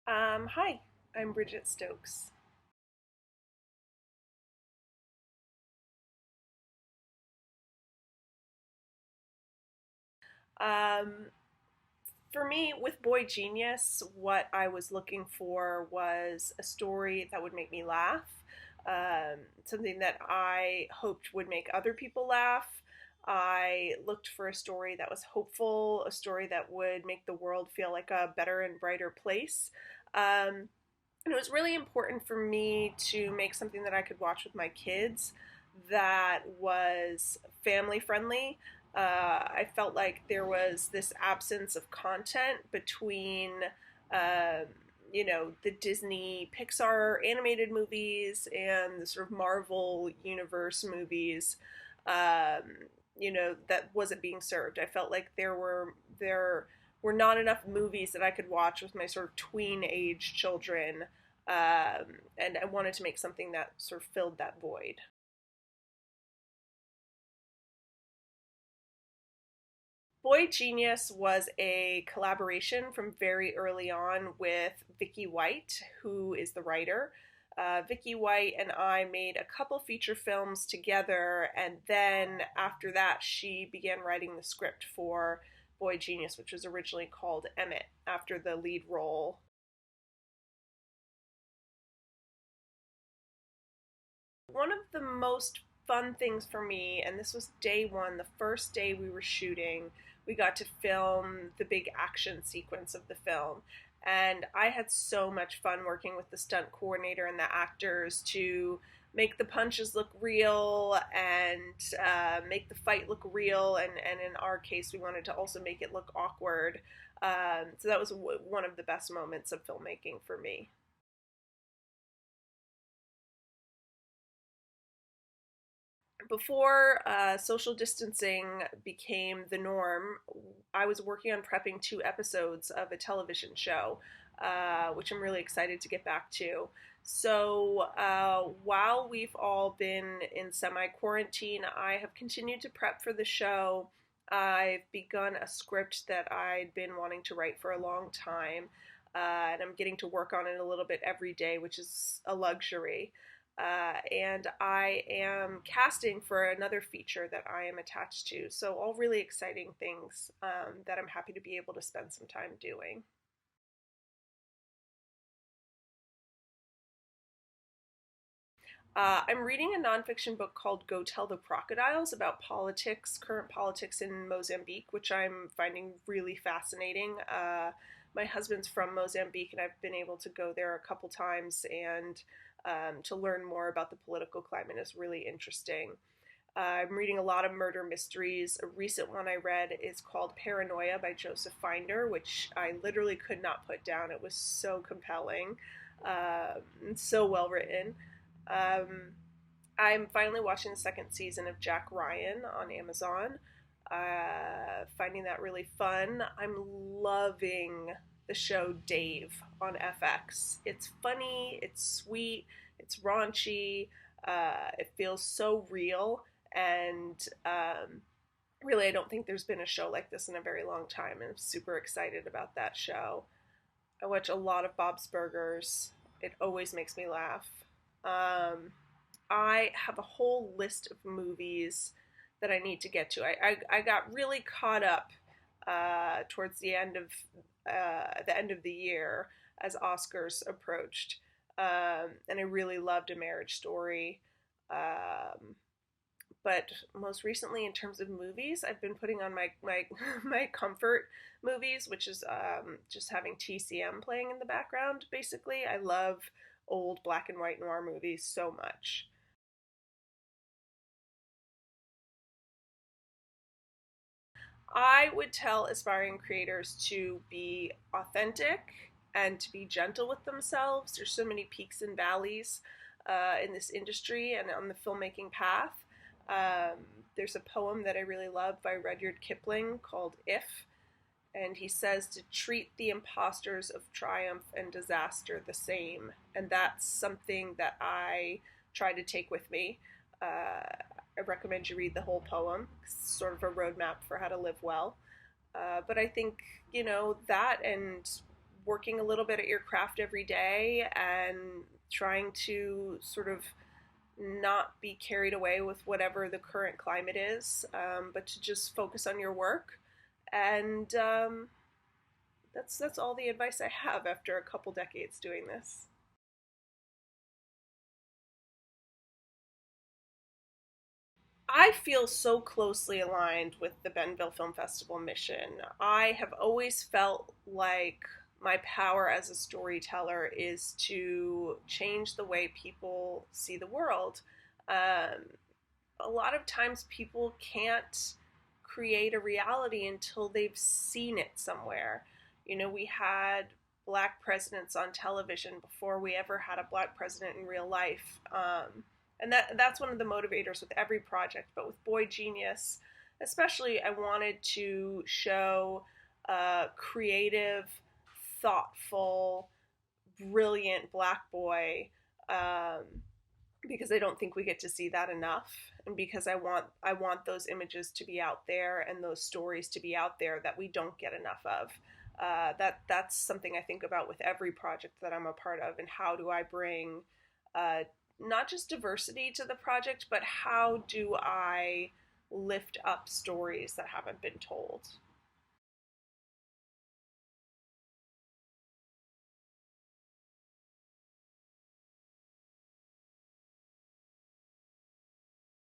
Hi, I'm Bridget Stokes. Um, for me, with Boy Genius, what I was looking for was a story that would make me laugh, something that I hoped would make other people laugh. I looked for a story that was hopeful, a story that would make the world feel like a better and brighter place. Um, and it was really important for me to make something that I could watch with my kids that was family friendly. I felt like there was this absence of content between, uh, the Disney Pixar animated movies and the sort of Marvel Universe movies. Um, that wasn't being served. I felt like there were not enough movies that I could watch with my sort of tween age children, and I wanted to make something that sort of filled that void. Boy Genius was a collaboration from very early on with Vicky White, who is the writer. Vicky White and I made a couple feature films together, and then after that, she began writing the script for Boy Genius, which was originally called Emmett, after the lead role. One of the most fun things for me, and this was day one, the first day we were shooting, we got to film the big action sequence of the film. And I had so much fun working with the stunt coordinator and the actors to make the punches look real and make the fight look real. And in our case, we wanted to also make it look awkward. So that was one of the best moments of filmmaking for me. Before social distancing became the norm, I was working on prepping 2 episodes of a television show, which I'm really excited to get back to. So while we've all been in semi quarantine, I have continued to prep for the show. I've begun a script that I'd been wanting to write for a long time, and I'm getting to work on it a little bit every day, which is a luxury. And I am casting for another feature that I am attached to. So, all really exciting things that I'm happy to be able to spend some time doing. I'm reading a nonfiction book called Go Tell the Crocodiles about politics, current politics in Mozambique, which I'm finding really fascinating. My husband's from Mozambique, and I've been able to go there a couple times, and to learn more about the political climate is really interesting. I'm reading a lot of murder mysteries. A recent one I read is called Paranoia by Joseph Finder, which I literally could not put down. It was so compelling, so well written. Um, I'm finally watching the second season of Jack Ryan on Amazon. Finding that really fun. I'm loving the show Dave on FX. It's funny, it's sweet, it's raunchy, it feels so real, and really, I don't think there's been a show like this in a very long time, and I'm super excited about that show. I watch a lot of Bob's Burgers. It always makes me laugh. Um, I have a whole list of movies that I need to get to. I got really caught up towards the end of the year as Oscars approached, and I really loved A Marriage Story. Um, but most recently, in terms of movies, I've been putting on my my comfort movies, which is just having TCM playing in the background. Basically, I love old black and white noir movies so much. I would tell aspiring creators to be authentic and to be gentle with themselves. There's so many peaks and valleys in this industry and on the filmmaking path. Um, there's a poem that I really love by Rudyard Kipling called If, and he says to treat the imposters of triumph and disaster the same. And that's something that I try to take with me. I recommend you read the whole poem. It's sort of a roadmap for how to live well. But I think, that and working a little bit at your craft every day and trying to sort of not be carried away with whatever the current climate is, but to just focus on your work. And that's all the advice I have after a couple decades doing this. I feel so closely aligned with the Bentonville Film Festival mission. I have always felt like my power as a storyteller is to change the way people see the world. Um, a lot of times people can't create a reality until they've seen it somewhere. We had black presidents on television before we ever had a black president in real life. And that's one of the motivators with every project, but with Boy Genius, especially, I wanted to show a creative, thoughtful, brilliant black boy, um, because I don't think we get to see that enough, and because I want those images to be out there and those stories to be out there that we don't get enough of. That's something I think about with every project that I'm a part of, and how do I bring uh, not just diversity to the project, but how do I lift up stories that haven't been told?